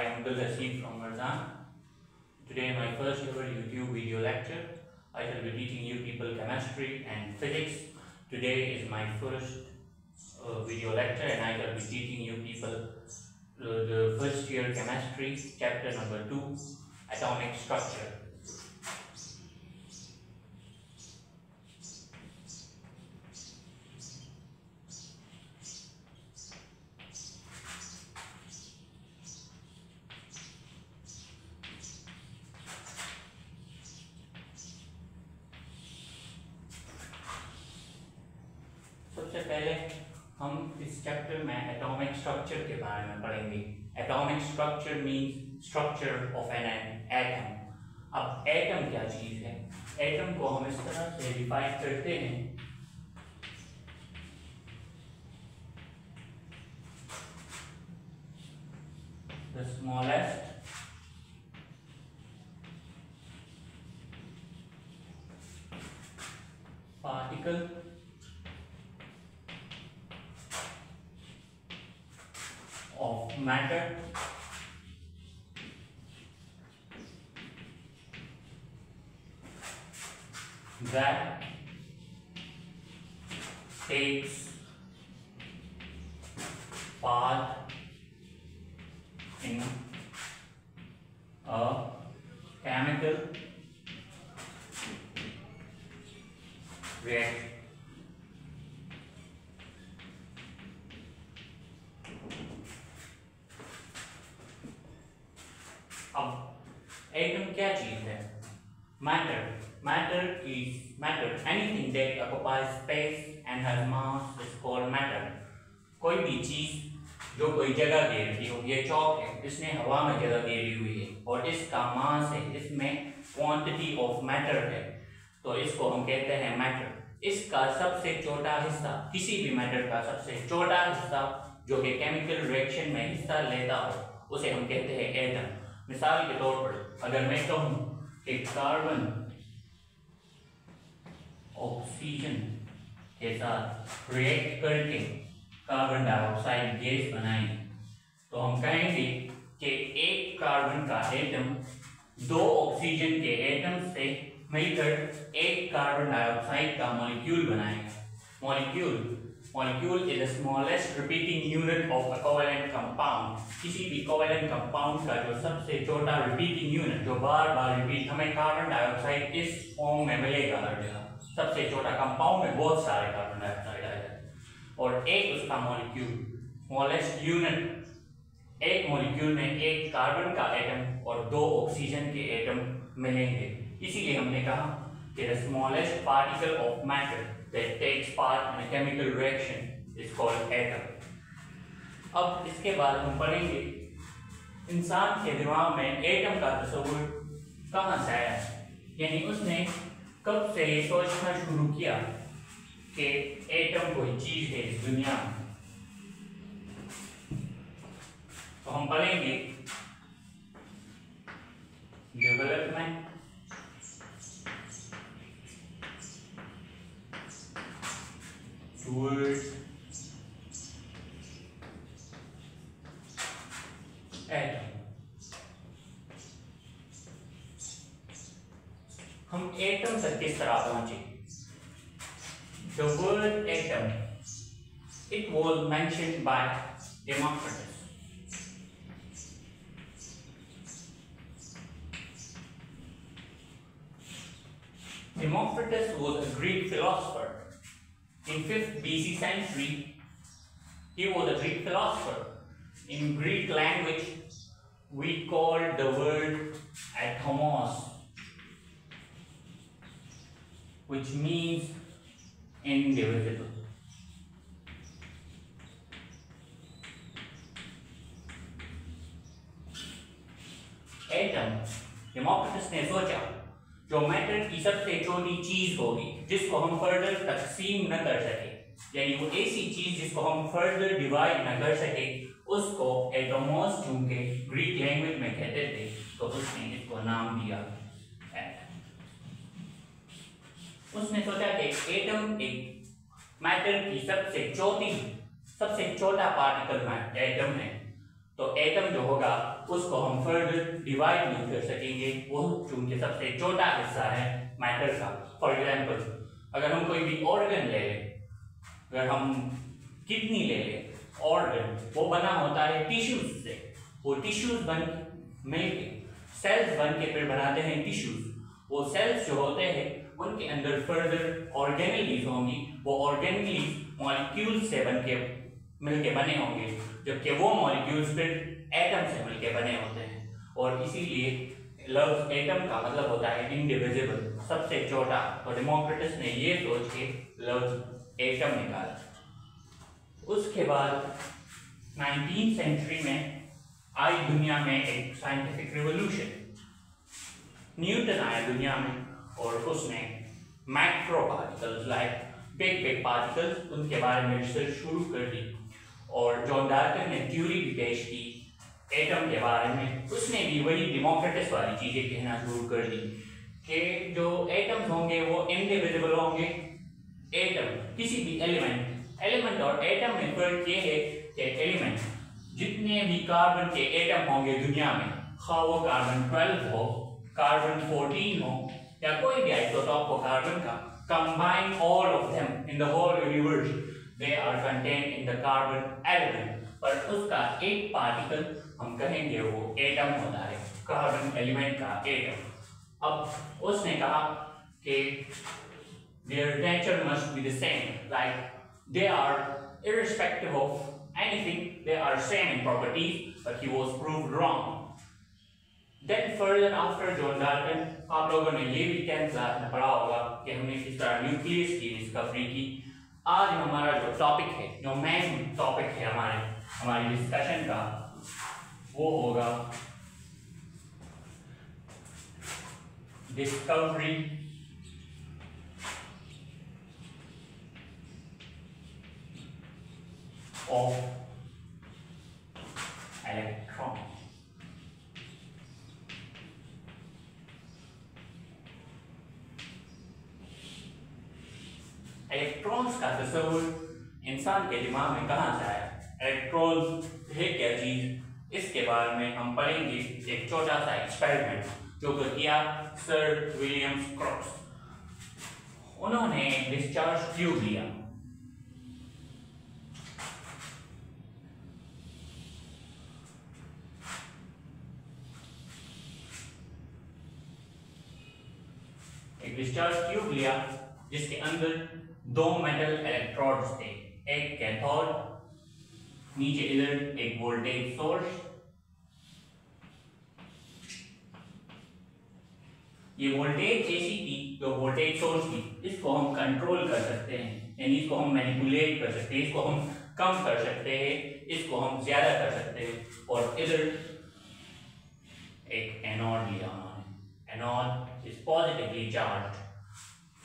am Abdul Haseeb from Marzan. Today, my first ever YouTube video lecture. I shall be teaching you people chemistry and physics. Today is my first video lecture, and I shall be teaching you people the first year chemistry, chapter number 2, atomic structure. सबसे पहले हम इस chapter में atomic structure के बारे में पढ़ेंगे। Atomic structure means structure of an atom. अब एटम क्या चीज है? एटम को हम इस तरह से डिफाइन करते हैं, the smallest particle of matter that takes part in a chemical reaction. अब एटम क्या चीज है? Matter is anything that occupies space and has mass is called matter. कोई भी चीज जो कोई जगह घेरती हो, ये चौक है, इसने हवा में जगह घेरी हुई है और इसका मास है, इसमें क्वांटिटी ऑफ मैटर है, तो इसको हम कहते हैं मैटर। इसका सबसे छोटा हिस्सा, किसी भी मैटर का सबसे छोटा हिस्सा जो कि केमिकल रिएक्शन में हिस्सा लेता हो, उसे हम कहते हैं एटम। मिसाल के तौर पर अगर मैं कहूं कि कार्बन ऑक्सीजन के साथ रिएक्ट करके कार्बन डाइऑक्साइड गैस बनाएंगे, तो हम कहेंगे कि एक कार्बन का एटम दो ऑक्सीजन के एटम से मिलकर एक कार्बन डाइऑक्साइड का मॉलिक्यूल बनाएगा। Molecule is the smallest repeating unit of a covalent compound। किसी भी covalent compound का जो सबसे छोटा repeating unit, जो बार बार रिपीट, हमें कार्बन डाइऑक्साइड इस फॉर्म में मिलेगा हर जगह। सबसे छोटा कंपाउंड में बहुत सारे कार्बन डाइऑक्साइड आएगा और एक उसका मॉलिक्यूल, स्मॉलेस्ट यूनिट। एक मॉलिक्यूल में एक कार्बन का एटम और दो ऑक्सीजन के एटम मिलेंगे, इसीलिए हमने कहा कि the smallest particle of matter that takes part in a chemical reaction is called atom। अब इसके बाद हम पढ़ेंगे इंसान के दिमाग में एटम का तस्वुर कहाँ से आया, यानी उसने कब से ये सोचना शुरू किया कि एटम कोई चीज है इस दुनिया में। तो हम पढ़ेंगे डेवलपमेंट towards atom। हम एटम तक किस तरह पहुंचे? The word atom, it was mentioned by Democritus। Democritus was a Greek philosopher। In 5th BC century, he was a Greek philosopher. In Greek language, we call the word atomos, which means indivisible। Atom, Democritus ने सोचा, जो matter की सबसे छोटी चीज होगी जिसको हम फर्दर तकसीम न कर सके, यानी वो ऐसी चीज जिसको हम फर्दर डिवाइड न कर सके, उसको एटोमोस चूंकि ग्रीक लैंग्वेज में कहते थे, तो उसने इसको नाम दिया एटम। उसने सोचा कि एटम एक मैटर की सबसे छोटा पार्टिकल एटम है, तो एटम जो होगा उसको हम फर्दर डिवाइड नहीं कर सकेंगे, वो चूंकि सबसे छोटा हिस्सा है मैटर का। फॉर एग्जाम्पल अगर हम कोई भी ऑर्गन ले लें, अगर हम किडनी ले लें, ऑर्गन वो बना होता है टिश्यूज से, वो टिश्यूज बन मिलके सेल्स बन के फिर बनाते हैं टिश्यूज। वो सेल्स जो होते हैं उनके अंदर फर्दर ऑर्गेनेलीज होंगी, वो ऑर्गेनेलीज मॉलिक्यूल्स से बनके मिलके बने होंगे, जबकि वो मॉलिक्यूल्स फिर एटम से मिलके बने होते हैं। और इसीलिए लफ्ज एटम का मतलब होता है इंडिविजिबल, सबसे छोटा। तो डेमोक्रिटस ने ये सोच के लफ्ज एटम निकाला। उसके बाद 19th सेंचुरी में आई दुनिया में एक साइंटिफिक रिवोल्यूशन। न्यूटन आया दुनिया में और उसने macro particles like big particles उनके बारे में रिसर्च शुरू कर दी। और जॉन डाल्टन ने थ्योरी भी पेश की एटम के बारे में। उसने भी वही डेमोक्रिटस वाली चीजें कहना शुरू कर दी कि जो एटम्स होंगे वो इंडिविजिबल होंगे। एटम किसी भी एलिमेंट और एटम में फर्क ये है कि एलिमेंट जितने भी कार्बन के एटम होंगे दुनिया में, खा वो कार्बन 12 हो, कार्बन 14 हो या कोई भी आइसोटॉप हो कार्बन का, combine all of them in the whole universe, they are contained in the carbon element। पर उसका एक पार्टिकल हम कहेंगे वो एटम होता है, कार्बन एलिमेंट का एटम। अब उसने कहा कि their nature must be the same, like they are irrespective of anything, they are same in properties, but he was proved wrong। Then further after John Dalton, आप लोगों ने ये भी 10th क्लास में पढ़ा होगा कि हमने किस तरह न्यूक्लियस की डिस्कवरी की। आज हमारा जो टॉपिक है, जो मेन टॉपिक है हमारी डिस्कशन का, वो होगा डिस्कवरी ऑफ इलेक्ट्रॉन। इलेक्ट्रॉन्स का तस्वुर इंसान के दिमाग में कहाँ से आया? इलेक्ट्रॉन्स है क्या चीज, इसके बारे में हम पढ़ेंगे एक छोटा सा एक्सपेरिमेंट जो किया सर विलियम क्रोक्स। उन्होंने डिस्चार्ज ट्यूब लिया, एक डिस्चार्ज ट्यूब लिया जिसके अंदर 2 मेटल इलेक्ट्रोड्स थे, एक कैथोड, नीचे इधर एक वोल्टेज सोर्स। ये वोल्टेज एसी की जो वोल्टेज सोर्स थी, इसको हम कंट्रोल कर सकते हैं, यानी इसको हम मैनिपुलेट कर सकते हैं, इसको हम कम कर सकते हैं, इसको हम ज्यादा कर सकते हैं। और इधर एक एनोड लिया उन्होंने, एनोड इज पॉजिटिवली चार्ज।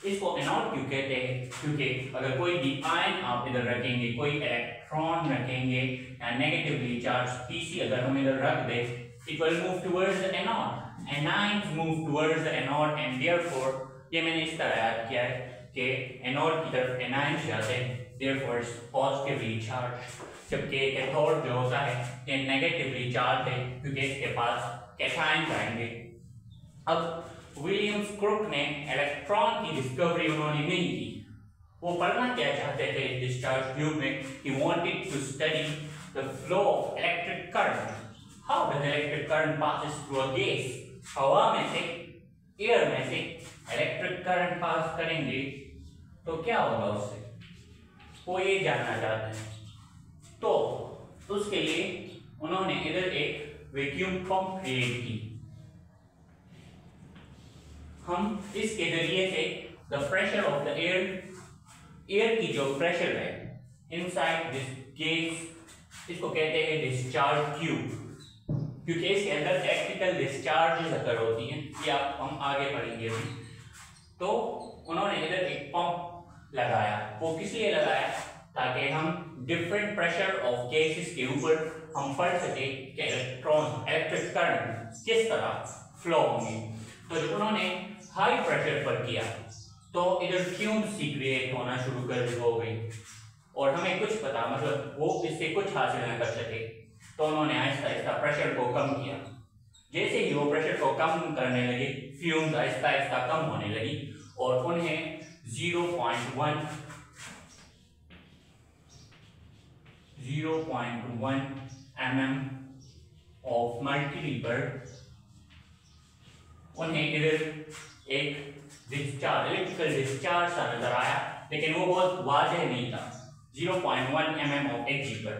इसको एनोड क्यों कहते हैं? क्योंकि अगर कोई भी आयन आप इधर रखेंगे, कोई इलेक्ट्रॉन रखेंगे या नेगेटिवली चार्ज पीसी अगर हम इधर रख दे, it will move towards the anode, anions move towards the anode and therefore ये मैंने इस तरह याद किया है कि एनोड की तरफ एनायंस जाते हैं, therefore it's positively charged, जबकि कैथोड जो होता है ये नेगेटिवली चार्ज है क्योंकि इसके पास कैटायन आएंगे। अब विलियम क्रुक ने इलेक्ट्रॉन की डिस्कवरी उन्होंने नहीं की। वो पढ़ना क्या चाहते थे डिस्चार्ज ट्यूब में? he wanted to study the flow of electric current, how does electric current passes through a gas। हवा में से, एयर में से इलेक्ट्रिक करंट पास करेंगे तो क्या होगा उससे, वो ये जानना चाहते हैं। तो उसके लिए उन्होंने इधर एक वैक्यूम पंप क्रिएट की। हम इसके जरिए से the pressure of the air की जो प्रेशर है इनसाइड दिस गैस, इसको कहते हैं डिस्चार्ज ट्यूब, क्योंकि इसके अंदर इलेक्ट्रिकल डिस्चार्जेस अगर होती हैं, ये हम आगे पढ़ेंगे अभी। तो उन्होंने इधर एक पंप लगाया। वो किस लिए लगाया? ताकि हम डिफरेंट प्रेशर ऑफ गैसेस के ऊपर हम पढ़ सके कि इलेक्ट्रॉन इलेक्ट्रिक करंट किस तरह फ्लो होंगे। तो जब उन्होंने हाई प्रेशर पर किया तो इधर ट्यूब सी क्रिएट होना शुरू हो गई और हमें कुछ पता, मतलब वो इससे कुछ हासिल न कर सके। तो तो उन्होंने आहिस्ता आहिस्ता प्रेशर को कम किया। जैसे ही वो प्रेशर को कम करने लगे, फ्यूम्स आहिस्ता आहिस्ता कम होने लगी और उन्हें 0.1 mm ऑफ मर्क्यूरी पर उन्हें इधर एक डिस्चार्ज, इलेक्ट्रिकल डिस्चार्ज सा नजर आया, लेकिन वो बहुत वाज़ेह नहीं था 0.1 mm ऑफ Hg पर।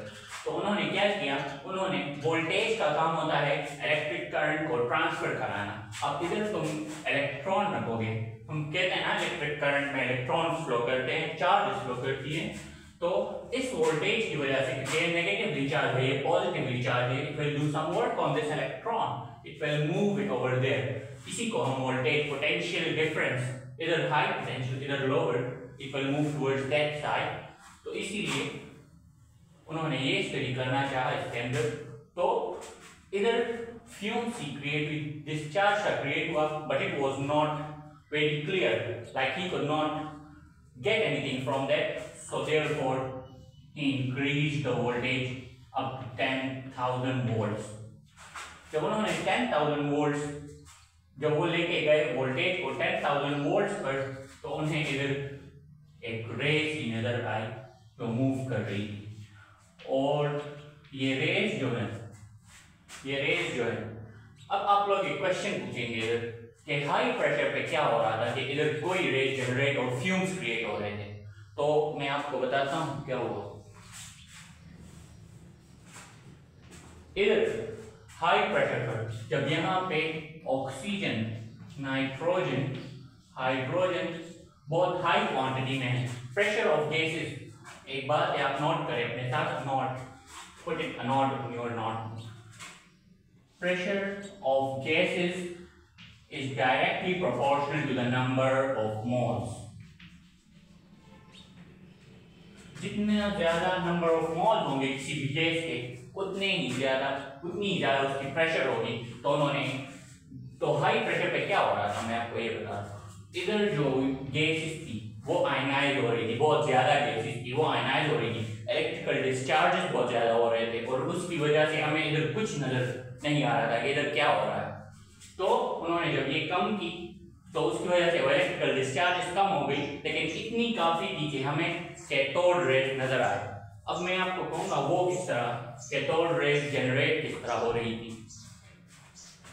तो उन्होंने क्या किया, उन्होंने वोल्टेज का काम होता है इलेक्ट्रिक करंट को ट्रांसफर कराना। अब इधर तुम इलेक्ट्रॉन रखोगे, हम कहते हैं ना इलेक्ट्रिक करंट में इलेक्ट्रॉन फ्लो करते हैं, चार्ज फ्लो करती है, तो इस वोल्टेज की वजह से ये नेगेटिवली चार्ज है, ये पॉजिटिवली चार्ज है, it will do some work on this electron, it will move it over there. इसी को हम वोल्टेज पोटेंशियल डिफरेंस, इधर हाई पोटेंशियल इधर lower, it will move towards that side. तो इसीलिए उन्होंने ये स्टडी करना चाहा इसके अंदर। तो इधर फ्यूम्स ही क्रिएट हुई, डिस्चार्ज सा क्रिएट हुआ, but it was not very clear, like he could not get anything from that, so therefore he increased the voltage up to 10,000 volts। जब उन्होंने 10,000 volts जब वो लेके गए वोल्टेज को 10,000 volts पर, तो उन्हें इधर एक रेस ही नजर आई जो मूव कर रही थी, और ये रेस जो है अब आप लोग एक क्वेश्चन पूछेंगे इधर कि हाई प्रेशर पे क्या हो रहा था कि इधर कोई रेस जनरेट और फ्यूम्स क्रिएट हो रहे थे। तो मैं आपको बताता हूं क्या हुआ। इधर हाई प्रेशर पर जब यहाँ पे ऑक्सीजन, नाइट्रोजन, हाइड्रोजन बहुत हाई क्वांटिटी में है, प्रेशर ऑफ गैसेस, एक बात है आप नोट करें अपने साथ, note, put it a note in your note, pressure of gases is directly proportional to the number of moles। जितना ज्यादा नंबर ऑफ मोल होंगे किसी भी गैस के, उतनी ही ज्यादा उसकी प्रेशर होगी। तो उन्होंने तो हाई प्रेशर पे क्या हो रहा था मैं आपको ये बता रहा हूँ, इधर जो गैसेस थी वो आयनाइज हो रही थी, बहुत ज्यादा गैसेस थी वो आयनाइज हो रही थी, इलेक्ट्रिकल डिस्चार्जेस बहुत ज्यादा हो रहे थे, और उसकी वजह से हमें इधर कुछ नजर नहीं आ रहा था कि इधर क्या हो रहा है। तो उन्होंने जब ये कम की तो उसकी वजह से इलेक्ट्रिकल डिस्चार्जेस कम हो गई, लेकिन इतनी काफी थी कि हमें कैथोड रेज नजर आए। अब मैं आपको कहूंगा वो किस तरह कैथोड रेज जनरेट किस तरह हो रही थी।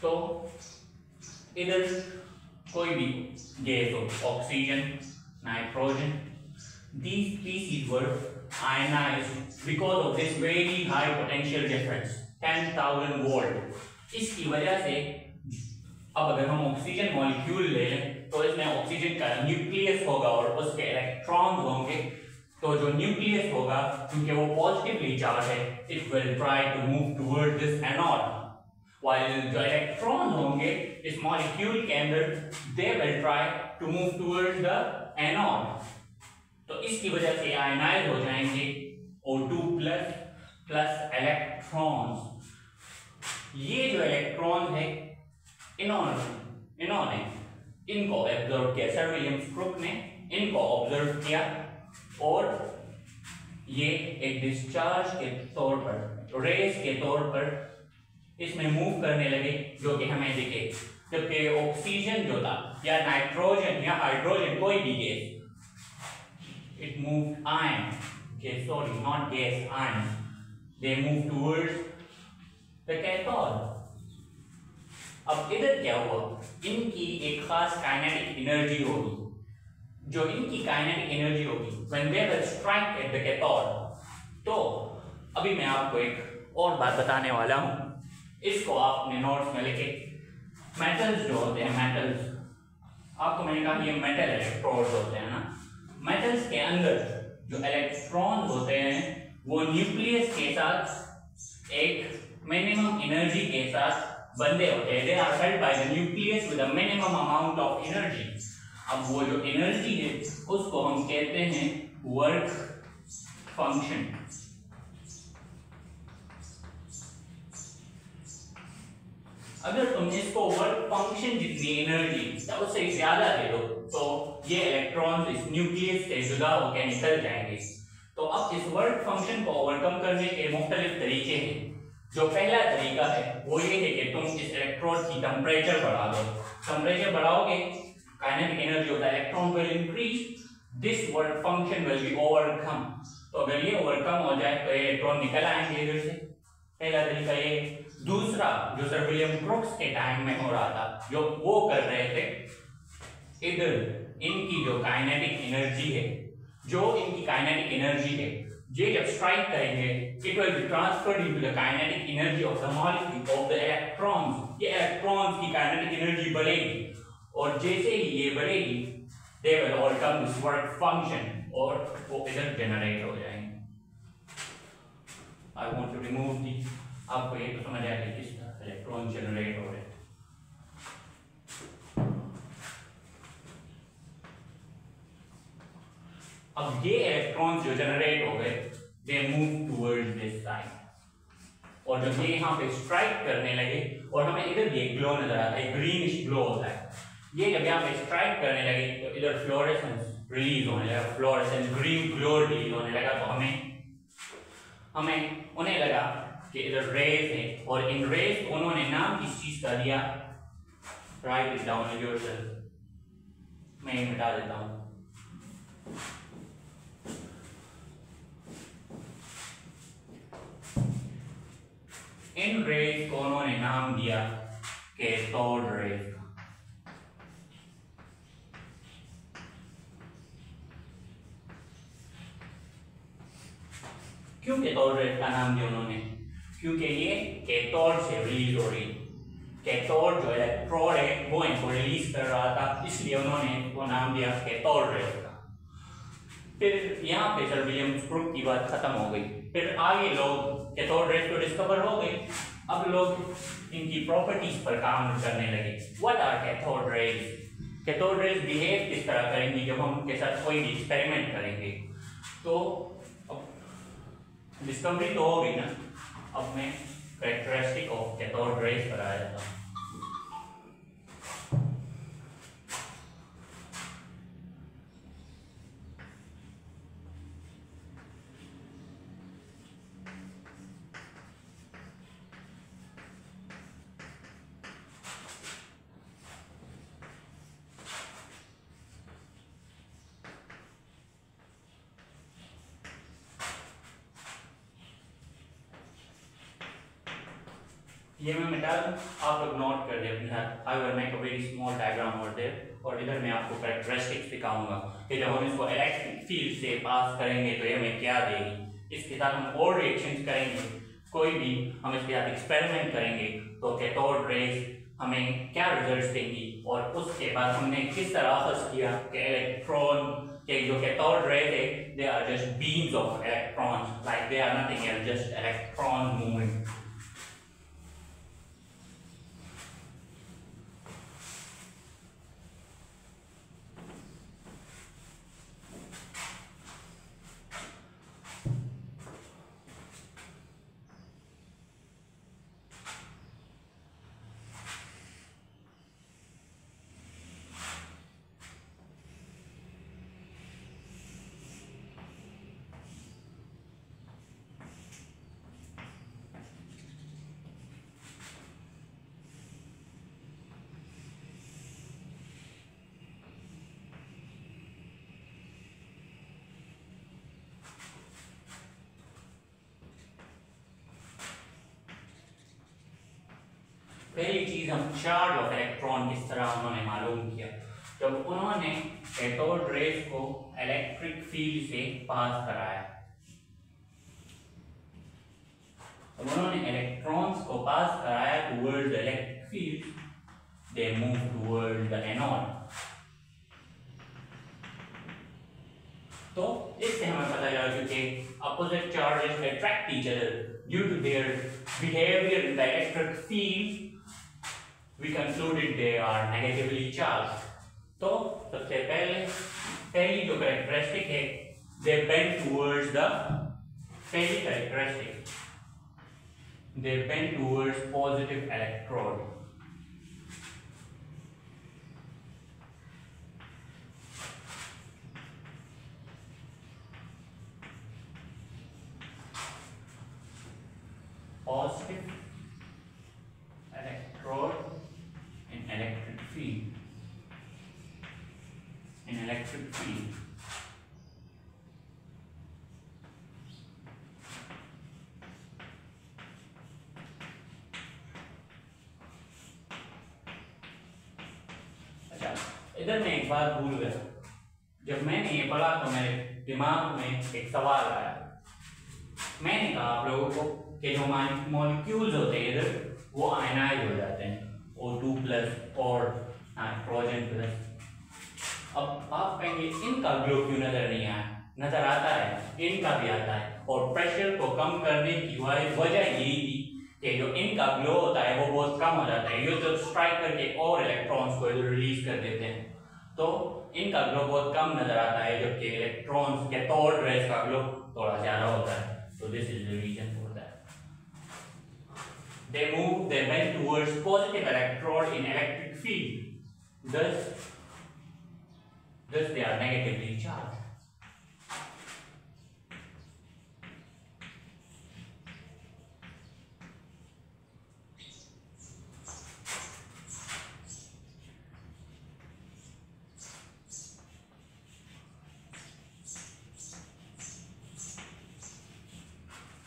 तो इधर कोई भी गैस हो, oxygen, nitrogen, these species were ionized because of this very high potential difference 10,000 volt. इसकी वजह से अब अगर हम ऑक्सीजन मॉलिक्यूल ले लें तो इसमें ऑक्सीजन का न्यूक्लियस होगा और उसके इलेक्ट्रॉन्स होंगे। तो जो न्यूक्लियस होगा क्योंकि वो पॉजिटिवली चार्ज है, it will try to move toward this anode, while जो इलेक्ट्रॉन होंगे इस मॉलिक्यूल के अंदर they will try to move toward the anode. तो इसकी वजह से आयनाइज हो जाएंगे O2 प्लस इलेक्ट्रॉन्स। ये जो इलेक्ट्रॉन है इन्होंने इनको ऑब्जर्व किया, सर विलियम्स क्रुक ने इनको ऑब्जर्व किया, और ये एक डिस्चार्ज के तौर पर, रेस के तौर पर इसमें मूव करने लगे, जो कि हमें दिखे। जबकि ऑक्सीजन जो था या नाइट्रोजन या हाइड्रोजन कोई भी gas, it moved ion, okay, sorry, not gas, ion, they moved towards the cathode। अब इधर क्या हुआ, इनकी एक खास काइनेटिक एनर्जी होगी, जो इनकी काइनेटिक एनर्जी होगी when they will strike at the cathode। तो अभी मैं आपको एक और बात बताने वाला हूँ, इसको आप अपने नोट्स में लिखे। मेटल्स जो होते हैं, मेटल्स आपको मैंने कहा ये मेटल इलेक्ट्रोड्स होते हैं ना, मेटल्स के अंदर जो इलेक्ट्रॉन होते हैं वो न्यूक्लियस के साथ एक मिनिमम एनर्जी के साथ बंधे होते हैं। They are held by the nucleus with a minimum amount of energy. अब वो जो एनर्जी है उसको हम कहते हैं वर्क फंक्शन। अगर तुम इसको वर्क फंक्शन जितनी एनर्जी या उससे ज्यादा दे दो तो ये इलेक्ट्रॉन्स इस न्यूक्लियस से जुदा होकर निकल जाएंगे। तो अब इस वर्क फंक्शन को ओवरकम करने के मुख्तलिफ तरीके हैं। जो पहला तरीका है वो ये है कि तुम इस इलेक्ट्रोड की टेम्परेचर बढ़ा दो। टेम्परेचर बढ़ाओगे, kinetic energy of the electron will increase, this work function will be overcome. तो अगर ये ओवरकम हो जाए तो इलेक्ट्रॉन निकल आएंगे इधर से। पहला तरीका ये। दूसरा जो सर विलियम क्रोक्स के टाइम में हो रहा था, जो वो कर रहे थे, इधर इनकी जो काइनेटिक एनर्जी है, ये जब स्ट्राइक करेंगे, it will be transferred into the kinetic energy of the molecule of the electrons. ये इलेक्ट्रॉन्स की काइनेटिक एनर्जी बढ़ेगी, और जैसे ही ये बढ़ेगी, they will all come this work function, और वो इधर जनरेट हो जाएंगे। I want to remove the, आपको ये तो समझ आएगा किस तरह इलेक्ट्रॉन जनरेट हो रहे हैं। अब ये इलेक्ट्रॉन्स जो जनरेट हो गए, they move towards this side, और जब ये यहाँ पे स्ट्राइक करने लगे, और हमें इधर ये ग्लो नजर आता है, ग्रीनिश ग्लो होता है, ये जब यहाँ पे स्ट्राइक करने लगे तो इधर फ्लोरेसेंस रिलीज होने लगा, फ्लोरेसेंस ग्रीन ग्लो रिलीज होने लगा। तो हमें उन्हें लगा कि इधर रेज है, और इन रेज को उन्होंने नाम किस चीज का दिया, राइट इट डाउन योरसेल्फ, मैं मिटा देता हूं। इन रेज को उन्होंने नाम दिया कैथोड रेज का। क्यों कैथोड रेज का नाम दिया उन्होंने? क्योंकि ये कैथोड से रिलीज हो रही, कैथोड जो इलेक्ट्रोड है वो इनको रिलीज कर रहा था, इसलिए उन्होंने वो नाम दिया कैथोड रेज का। फिर यहाँ पे सर विलियम क्रोक की बात खत्म हो गई। फिर आगे लोग कैथोड रेज को डिस्कवर हो गए, अब लोग इनकी प्रॉपर्टीज पर काम करने लगे। What are cathode rays? Cathode rays behave किस तरह करेंगी जब हम उनके साथ कोई भी एक्सपेरिमेंट करेंगे? तो डिस्कवरी तो हो गई ना, अब मैं कैरेक्टरिस्टिक ऑफ कैथोड रेज पर आ जाता हूँ। ये मैं मिटा दूं, आप लोग नोट कर दे अपने साथ। I will make a very small diagram over there, और इधर मैं आपको कैरेक्टरिस्टिक्स दिखाऊंगा कि जब हम इसको इलेक्ट्रिक फील्ड से पास करेंगे तो ये हमें क्या देगी। इसके साथ हम और रिएक्शंस करेंगे, कोई भी हम इसके साथ एक्सपेरिमेंट करेंगे तो कैथोड रेज हमें क्या रिजल्ट्स देंगी, और उसके बाद हमने किस तरह अखज़ किया कि इलेक्ट्रॉन के जो कैथोड रेज है, they are just beams of electrons, like they are nothing else, just electron moving. पहली चीज हम चार्ज ऑफ इलेक्ट्रॉन किस तरह उन्होंने मालूम किया, जब उन्होंने कैथोड रेज को इलेक्ट्रिक फील्ड से पास कराया। जब उन्होंने इलेक्ट्रॉन्स को पास कराया towards the electric field, they move towards the anode. तो इससे हमें पता चला कि opposite charges attract each other due to their behavior in the electric field. We concluded they are negatively charged. तो सबसे पहली जो कैरेक्टरिस्टिक है, they bend towards the पहली characteristic, they bend towards positive electrode. Positive positive electrode in electric field. In electric field. अच्छा, इधर मैं एक बात भूल गया। जब मैंने ये पढ़ा तो मेरे दिमाग में एक सवाल आया। मैंने कहा आप लोगों को कि जो मॉलिक्यूल्स होते हैं इधर वो आयनाइज हो जाते हैं, O2+ और नाइट्रोजन प्लस। अब आप कहेंगे इनका ग्लो क्यों नजर नहीं आया? नजर आता है, इनका भी आता है। और प्रेशर को कम करने की वजह यही थी कि जो इनका ग्लो होता है वो बहुत कम हो जाता है। ये तो स्ट्राइक करके और इलेक्ट्रॉन्स को रिलीज कर देते हैं, तो इनका ग्लो बहुत कम नजर आता है, जबकि इलेक्ट्रॉन्स के कैथोड रेज का ग्लो थोड़ा ज्यादा होता है। तो this is the reason for that. They bend towards positive electrode in electric field. Thus they are negatively charged.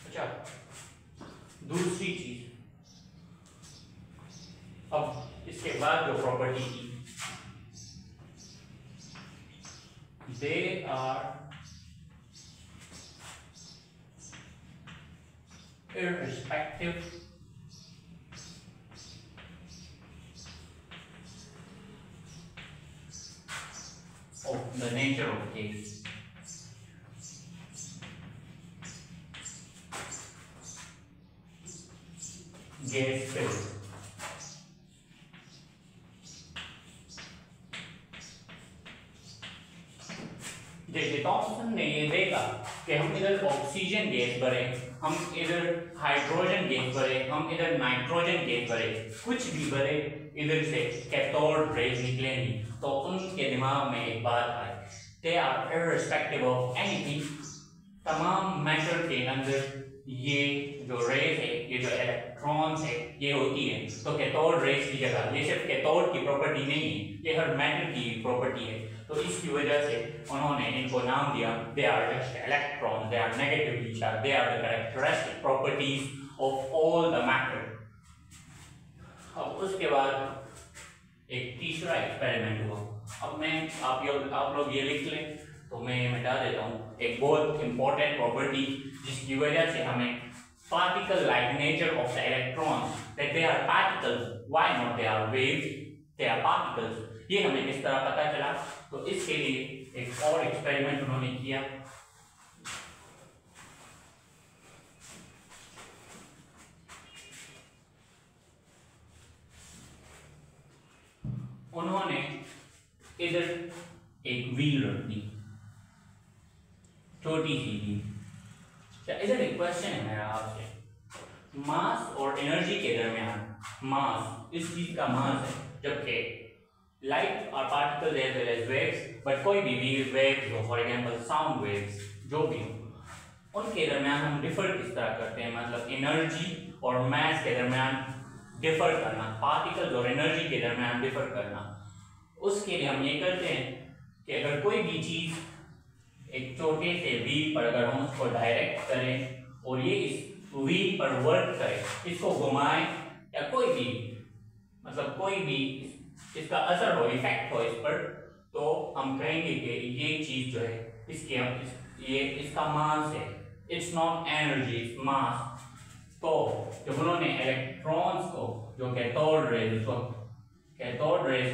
अच्छा, दूसरी चीज, अब इसके बाद जो प्रॉपर्टी की, they are irrespective of the nature of gas. Gas phase. जैसे थॉमसन ने ये देखा कि हम इधर ऑक्सीजन गैस भरे, हम इधर हाइड्रोजन गैस भरे, हम इधर नाइट्रोजन गैस भरे, कुछ भी भरे, इधर से कैथोड रेज निकलेंगी, तो उनके दिमाग में एक बात आई, they are irrespective of anything. तमाम मैटर के अंदर ये जो रेज है, ये जो इलेक्ट्रॉन्स है, ये होती है। तो कैथोड रेज की जगह, ये सिर्फ कैथोड की प्रॉपर्टी नहीं है, ये हर मैटर की प्रॉपर्टी है। तो इसकी वजह से उन्होंने इनको नाम दिया, they are just electrons, they are negatively charged, they are the characteristic properties of all the matter. अब उसके बाद एक तीसरा एक्सपेरिमेंट हुआ। अब मैं आप लोग ये लिख लें, तो मैं मिटा देता हूँ एक बहुत इंपॉर्टेंट प्रॉपर्टी जिसकी वजह से हमें particle like nature of the electrons, that they are particles, why not they are waves, they are particles, ये हमें किस तरह पता चला? तो इसके लिए एक और एक्सपेरिमेंट उन्होंने किया। उन्होंने इधर एक व्हील रख दी, छोटी सी व्हील। इधर एक क्वेश्चन है मेरा आपसे, मास और एनर्जी के दरमियान, मास इस चीज का मास है, जबकि लाइट और particles as well as waves, but कोई भी वेव्स हो, फॉर एग्जांपल साउंड वेव्स, जो भी हो, उनके दरमियान हम डिफर किस तरह करते हैं? मतलब एनर्जी और मास के दरमियान डिफर करना, पार्टिकल्स और एनर्जी के दरमियान डिफर करना। उसके लिए हम ये करते हैं कि अगर कोई भी चीज एक छोटे से व्हील पर अगर हम उसको डायरेक्ट करें और ये इस व्हील पर वर्क करे, इसको घुमाएं या कोई भी, मतलब कोई भी इसका असर हो, इफेक्ट हो इस पर, तो हम कहेंगे कि ये चीज जो है ये इसका मास है। It's not energy, its mass. तो जब उन्होंने इलेक्ट्रॉन्स को, जो कैथोड रेज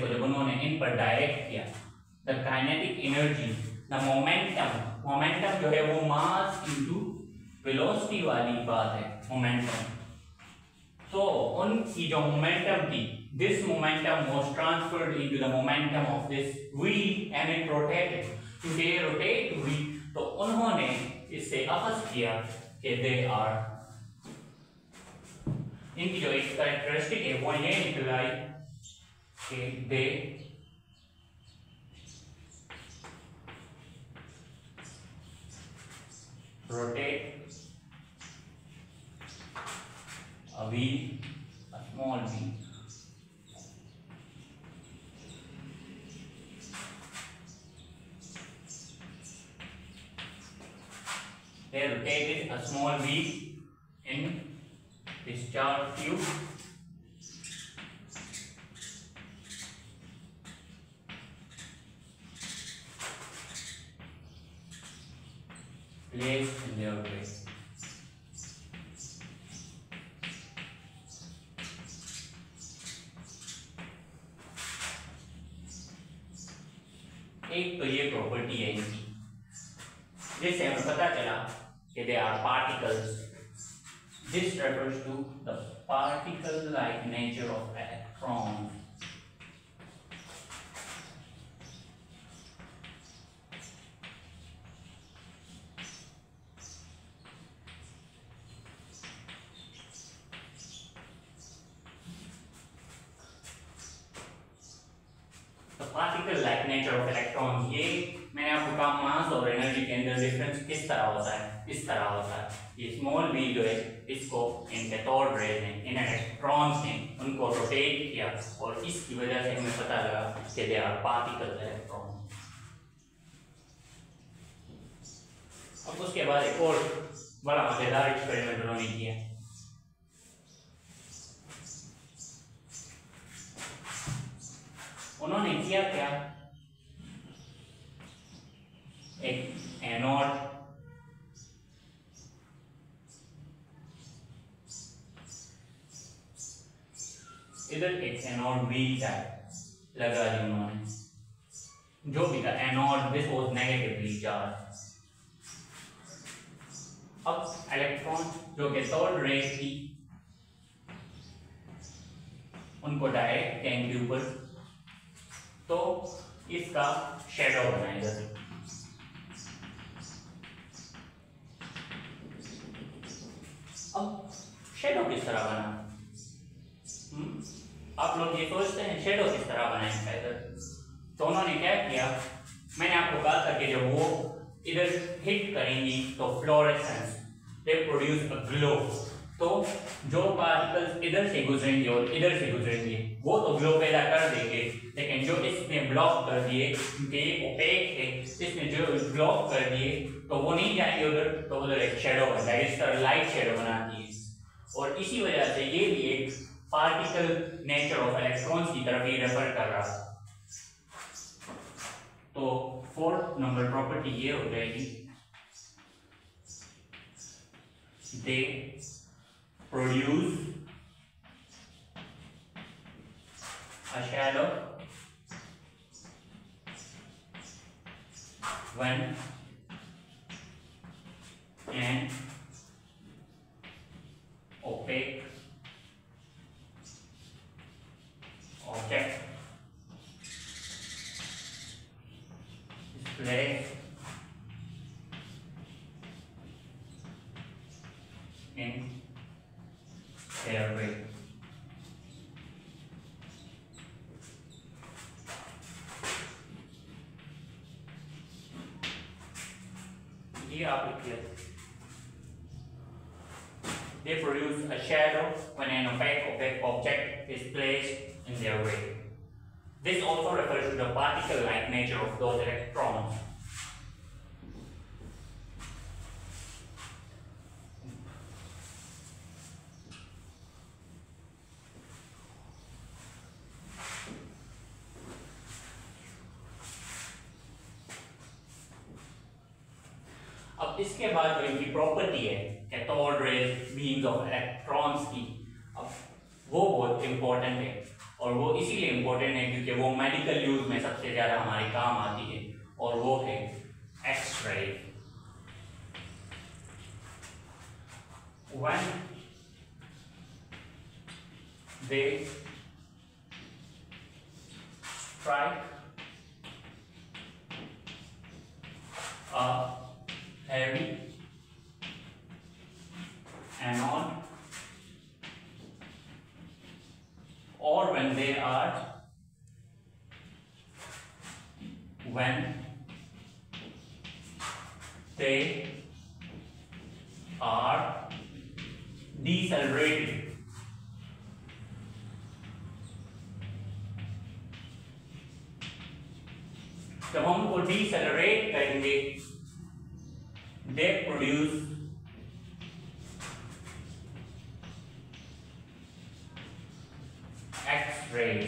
को जब उन्होंने इन पर डायरेक्ट किया, the kinetic energy, the momentum जो है वो मास इनटू वेलोसिटी वाली बात है, मोमेंटम। तो उनकी जो मोमेंटम थी, this momentum was transferred into the momentum of this wheel and it rotated. To they rotate wheel, तो उन्होंने इससे अखज़ किया कि they are, इनकी जो एक कैरेक्टरिस्टिक है वो ये निकल आई कि they rotate wheel, a small wheel. They rotated a small wheel in discharge tube. Placed in their place. एक तो ये प्रॉपर्टी है इनकी, जिससे हमें पता चला कि they are particles. This refers to the particle-like nature of electrons. Particle like nature of electron, ये मैंने आपको कहा मास और एनर्जी के अंदर डिफरेंस किस तरह होता है, इस तरह होता है. ये स्मॉल व्हील जो है इसको इन कैथोड रेज ने, इन इलेक्ट्रॉन्स ने उनको रोटेट किया और इसकी वजह से हमें पता लगा कि दे आर पार्टिकल इलेक्ट्रॉन. अब उसके बाद एक और बड़ा मजेदार एक्सपेरिमेंट उन्होंने किया. उन्होंने किया क्या, एक एनोड इधर एक एनोड व्हील टाइप लगा दी उन्होंने, जो भी था anode, this was negatively charge. अब इलेक्ट्रॉन जो कैथोड रेज थी उनको डायरेक्ट टैंक के ऊपर, तो इसका शेडो बनाएगा. अब शेडो किस तरह बना, आप लोग ये सोचते हैं शेडो किस तरह बनाएंगे इधर. तो उन्होंने क्या किया, मैंने आपको कहा था कि जब वो इधर हिट करेंगी तो fluorescence, they produce a glow. तो जो पार्टिकल्स इधर से गुजरेंगे और इधर से गुजरेंगे वो तो ग्लो पैदा कर देंगे, लेकिन जो इसने ब्लॉक कर दिए, क्योंकि ये ओपेक है, इसने जो ब्लॉक कर दिए तो वो नहीं जाएंगे उधर, तो उधर एक शेडो बनता है, इस तरह लाइट शेडो बनाती है. और इसी वजह से ये भी एक पार्टिकल नेचर ऑफ इलेक्ट्रॉन्स की तरफ ही रेफर कर रहा है. तो फोर्थ नंबर प्रॉपर्टी ये हो जाएगी, दे produce a shadow when an opaque object is placed in their way. ये आप लिखिए, they produce a shadow when an opaque object is placed in their way. This also refers to the particle-like nature of those electrons. अब इसके बाद जो इनकी property है cathode rays beams of electrons की, अब वो बहुत इंपॉर्टेंट है. और वो इसीलिए इंपॉर्टेंट है क्योंकि वो मेडिकल यूज में सबसे ज्यादा हमारे काम आती है, और वो है X-ray. When they strike a heavy anode, or when they are decelerated जब हम उनको डिसेलरेट करेंगे दे प्रोड्यूस एक्स रेज।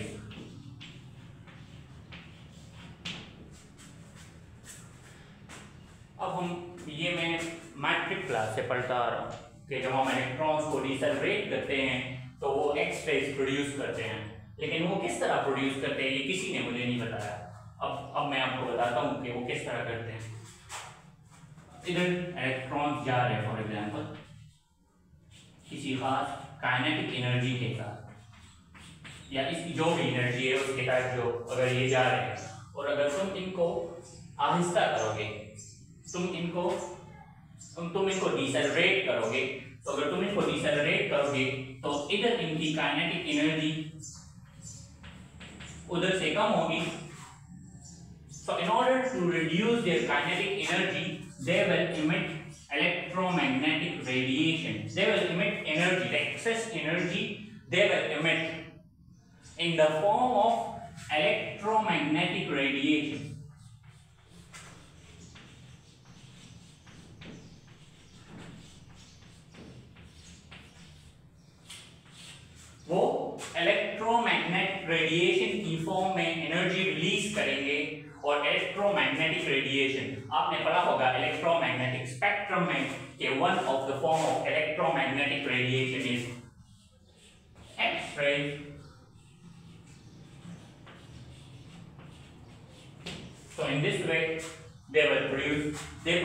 अब हम ये मैं मैट्रिक क्लास से पढ़ता आ रहा हूँ कि जब हम इलेक्ट्रॉन्स को डिसेलरेट करते हैं तो वो एक्स रेज प्रोड्यूस करते हैं, लेकिन वो किस तरह प्रोड्यूस करते हैं ये किसी ने मुझे नहीं बताया। अब मैं आपको बताता हूँ कि वो किस तरह करते हैं। इधर इलेक्ट्रॉन्स जा रहे हैं फॉर एग्जांपल किसी खास काइनेटिक एनर्जी के साथ या इसकी जो भी एनर्जी है उसके साथ, जो अगर ये जा रहे हैं और अगर तुम इनको आहिस्ता करोगे, तुम इनको डिसेलरेट करोगे, तो अगर तुम इनको डिसेलरेट करोगे तो इधर इनकी काइनेटिक एनर्जी उधर से कम होगी। So in order to reduce their kinetic energy, they will emit electromagnetic radiation. They will emit energy, the excess energy they will emit in the form of electromagnetic radiation. वो electromagnetic radiation की form में energy release करेंगे। और electromagnetic radiation आपने पढ़ा होगा electromagnetic spectrum में कि one of the form of electromagnetic radiation is X-ray. So in this way they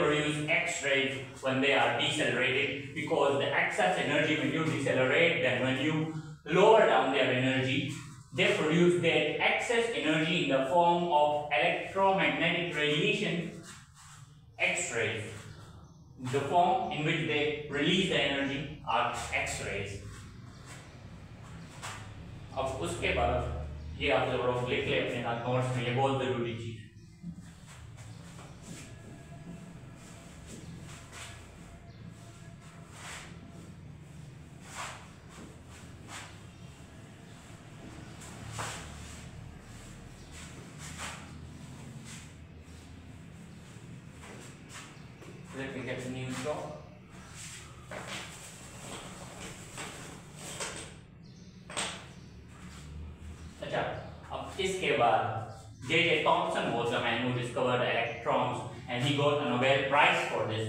produce X-rays when they are decelerated, because the excess energy when you decelerate them, when you lower down their energy, they produce their excess energy in the form of electromagnetic radiation, X-rays. The form in which they release the energy are X-rays. अब उसके बाद ये आप जरूर लिख ले अपने साथ नोट्स में, ये बहुत जरूरी चीज है। Let me get a new chalk. अच्छा, अब इसके बाद J.J. Thomson was the man who discovered electrons and he got a Nobel Prize for this.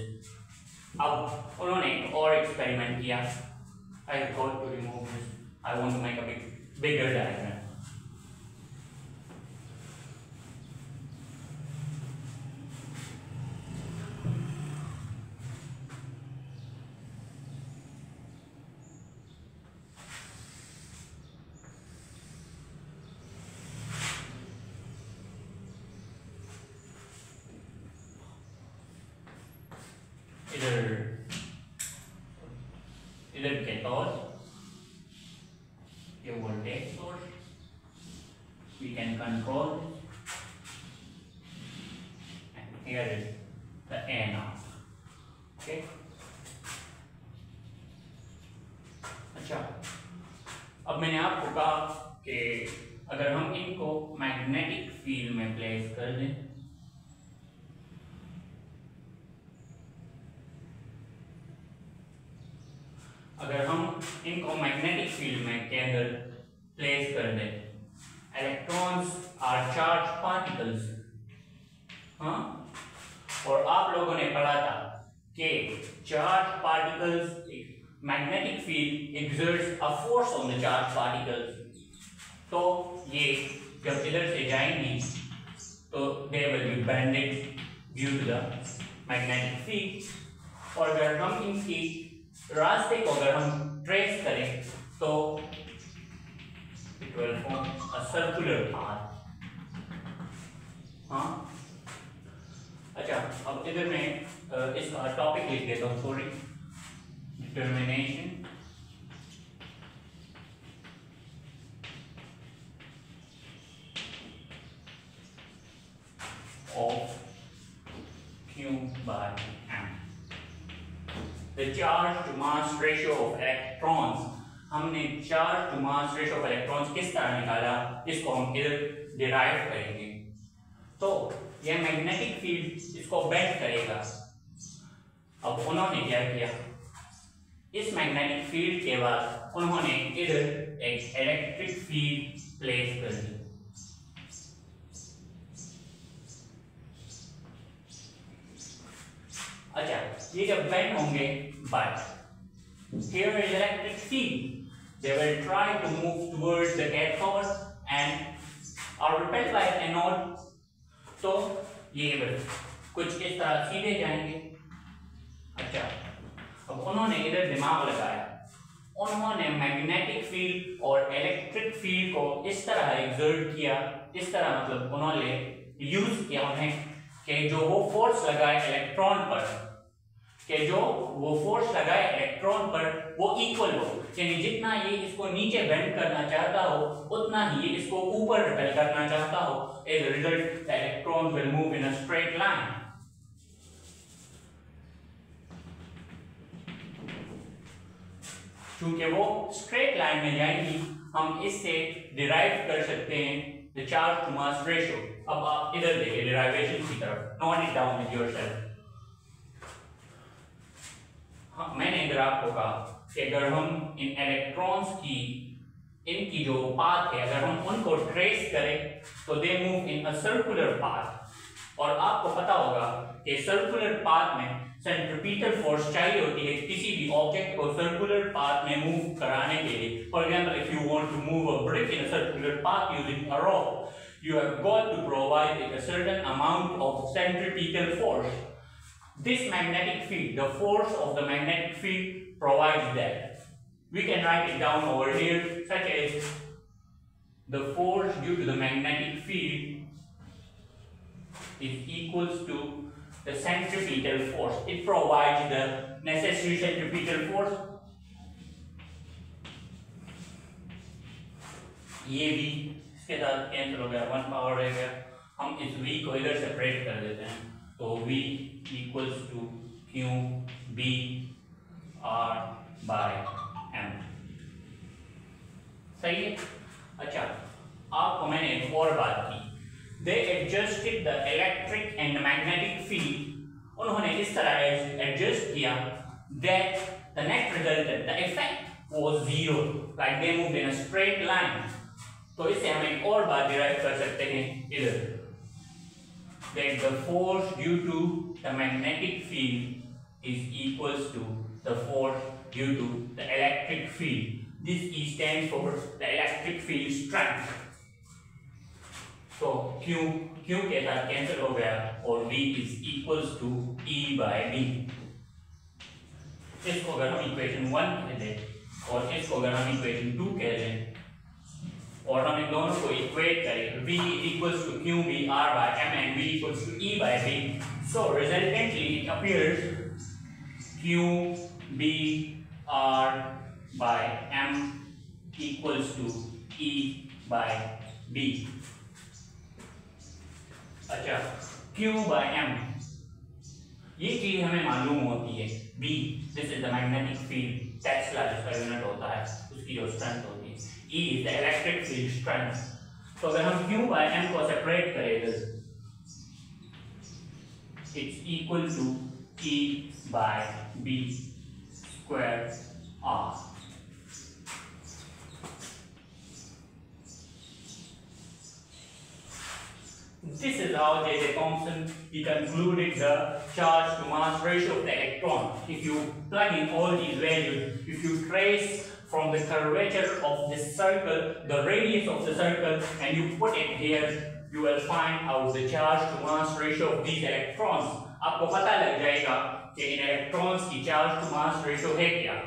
अब उन्होंने एक और एक्सपेरिमेंट किया। I got to remove this. I want to make a bigger diagram. इधर कैथोड, ये voltage source, we can control, and here is the anode. Okay. अच्छा, अब मैंने आपको कहा कि अगर हम इनको मैग्नेटिक फील्ड में प्लेस कर दें, अगर हम इनको मैग्नेटिक फील्ड में के अंदर प्लेस कर दें, इलेक्ट्रॉन्स आर चार्ज पार्टिकल्स, हाँ, और आप लोगों ने पढ़ा था कि charge particles, magnetic field exerts a force on the charge particles. तो ये जब इधर से जाएंगी तो they will be bended due to the magnetic field. और अगर हम इनकी रास्ते को अगर हम ट्रेस करें तो it will form a circular path. हाँ, अच्छा, अब इधर मैं इसका टॉपिक लिख देता हूँ, sorry, determination of Q by M। The charge to mass ratio of electrons, हमने charge to mass ratio of electrons किस तरह निकाला, इसको हम इधर डिराइव करेंगे। तो ये मैग्नेटिक फील्ड इसको बेंड करेगा। अब उन्होंने क्या किया, इस मैग्नेटिक फील्ड के बाद उन्होंने इधर एक इलेक्ट्रिक फील्ड प्लेस कर दी। अच्छा, ये जब बेंड होंगे, but here is electric field, they will try to move towards the cathode and are repelled by anode, तो ये कुछ इस तरह सीधे जाएंगे। अच्छा, अब उन्होंने इधर दिमाग लगाया, उन्होंने मैग्नेटिक फील्ड और इलेक्ट्रिक फील्ड को इस तरह एक्सर्ट किया, इस तरह मतलब उन्होंने यूज किया उन्हें कि जो वो फोर्स लगाए इलेक्ट्रॉन पर, वो इक्वल हो, यानी जितना ये इसको नीचे बेंड करना चाहता हो उतना ही ये इसको ऊपर रिपेल करना चाहता हो। As a result the electron will move in a straight line. क्योंकि वो स्ट्रेट लाइन में जाएंगी, हम इससे डिराइव कर सकते हैं the charge to mass ratio. अब आप इधर देखिए डिराइवेशन की तरफ, note it down with yourself. हाँ, मैंने इधर आपको कहा कि अगर हम इन इलेक्ट्रॉन्स की इनकी जो पाथ है अगर हम उनको ट्रेस करें तो they move in a circular path. और आपको पता होगा कि सर्कुलर पाथ में सेंट्रीपिटल फोर्स चाहिए होती है किसी भी ऑब्जेक्ट को सर्कुलर पाथ में मूव कराने के लिए। For example, if you want to move a brick in a circular path using a rod, you have got to provide it a certain amount of centripetal force. This magnetic field, the force of the magnetic field provides that. We can write it down over here, such as the force due to the magnetic field is equals to the centripetal force. It provides the necessary centripetal force. ये भी इसके साथ cancel हो गया, 1 power रह गया। हम इस v को इधर सेपरेट कर देते हैं, तो v equals to Q B R by M. सही है। अच्छा, आपको मैंने एक और बात की, they adjusted the electric and magnetic field. उन्होंने इस तरह एडजस्ट किया that the net resulted the effect was zero, like they moved in a straight line. तो इससे हम एक और बात डिराइव कर सकते हैं इधर, that the force due to the magnetic field is equals to the force due to the electric field. This E stands for the electric field strength. So Q के साथ कैंसिल हो गया और V is equals to E by B। इसको अगर हम equation 1 कह दें और इसको अगर हम इक्वेशन 2 कह दें और हम इन दोनों को इक्वेट करें, V equals to Q B R by M and V equals to E by B. So resultantly it appears Q B R by M equals to E by B. अच्छा, Q by M ये चीज हमें मालूम होती है। B, this is the magnetic field, Tesla जिसका unit होता है, उसकी जो स्ट्रेंथ होती है। E is the electric field strength. तो अगर हम Q by M को सेपरेट करें, it's equal to E by B square R. This is how J.J. Thomson he concluded the charge to mass ratio of the electron. If you plug in all these values, if you trace from the curvature of this circle, the radius of the circle, and you put it here, you will find out the charge to mass ratio of these electrons. आपको पता लग जाएगा कि इन electrons की charge to mass ratio है क्या,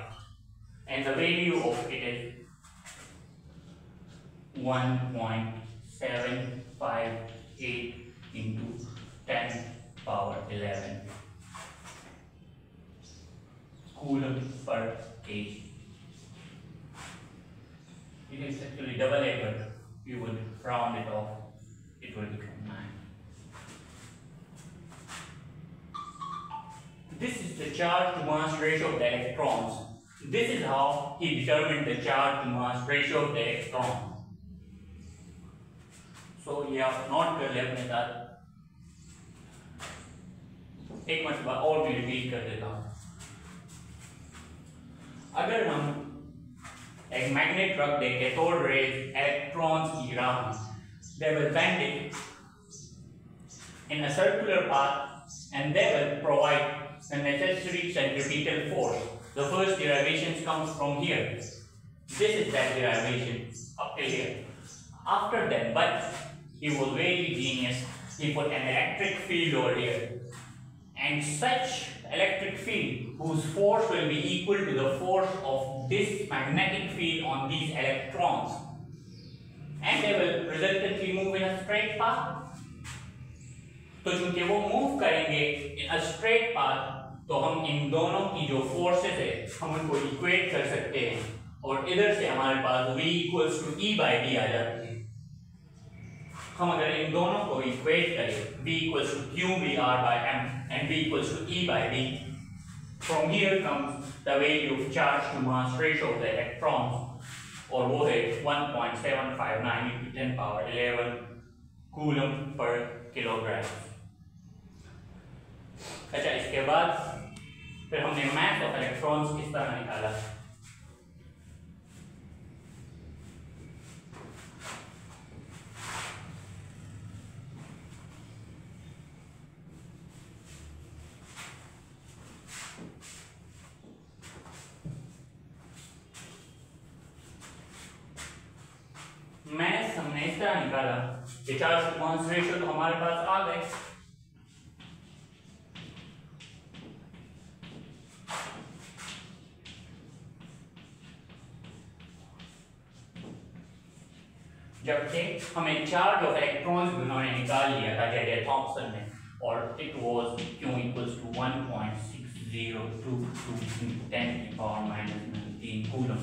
and the value of it is 1.758 into 10 power 11 coulomb per kg. It is actually double A, but we would round it off, it will become 9. This is the charge to mass ratio of the electrons. This is how he determined the charge to mass ratio of the electron. So ये आप note कर ले अपने साथ एक मरतबा और भी रिपीट कर देता हूँ। अगर हम एक मैग्नेट रख दें कैथोड रेज इलेक्ट्रॉन्स की राह में, they will bend it in a circular path and they will provide the necessary centripetal force. The first derivation comes from here. This is that derivation up till here. After that, but he was very genius. He put an electric field over here, and such electric field whose force will be equal to the force of this magnetic field on these electrons, and they will resultantly move in a straight path. तो चूंकि वो move करेंगे इन a straight path, तो हम इन दोनों की जो forces है हम उनको इक्वेट कर सकते हैं, और इधर से हमारे पास v equals to e by D आ जाती है। हम अगर इन दोनों को इक्वेट करें, v equals to q v r by m and v equals to e by d, from here comes the value of charge to mass ratio of the electrons, और वो है 1.759 into 10 power 11 coulomb per kilogram. अच्छा, इसके बाद फिर हमने mass of electrons किस तरह निकाला। मास हमने इस तरह निकाला कि चार्ज टू मास रेशियो तो हमारे पास आ गए। जबकि हमें चार्ज ऑफ इलेक्ट्रॉन्स भी उन्होंने निकाल लिया था जे थॉम्सन ने, और it was q equals to 1.6022 10 की पावर माइनस 19 कूलम।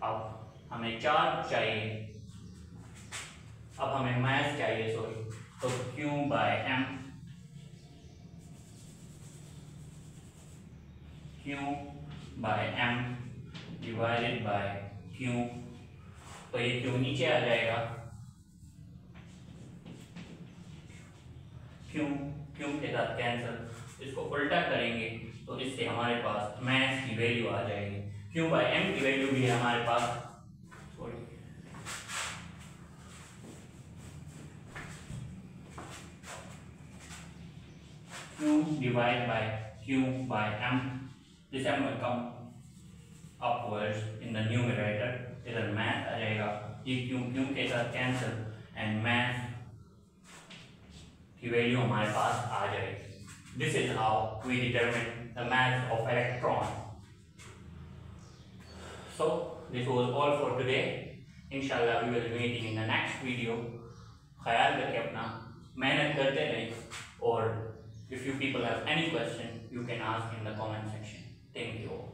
अब हमें चार्ज चाहिए, अब हमें मास चाहिए, सॉरी, तो q by m, q by m divided by q, तो ये q नीचे आ जाएगा, q के साथ कैंसिल, इसको उल्टा करेंगे तो इससे हमारे पास मास की वैल्यू आ जाएगी, q बाय m की वैल्यू भी है हमारे पास, sorry, q divide by q by m, this m will come upwards in the numerator, इधर mass आ जाएगा, ये q के साथ कैंसिल एंड mass की वैल्यू हमारे पास आ जाएगी। This is how we determine the mass of electron. So this was all for today. Inshallah we will be meeting in the next video. ख्याल रखें अपना, मेहनत करते रहें, और if you people have any question you can ask in the comment section. Thank you all.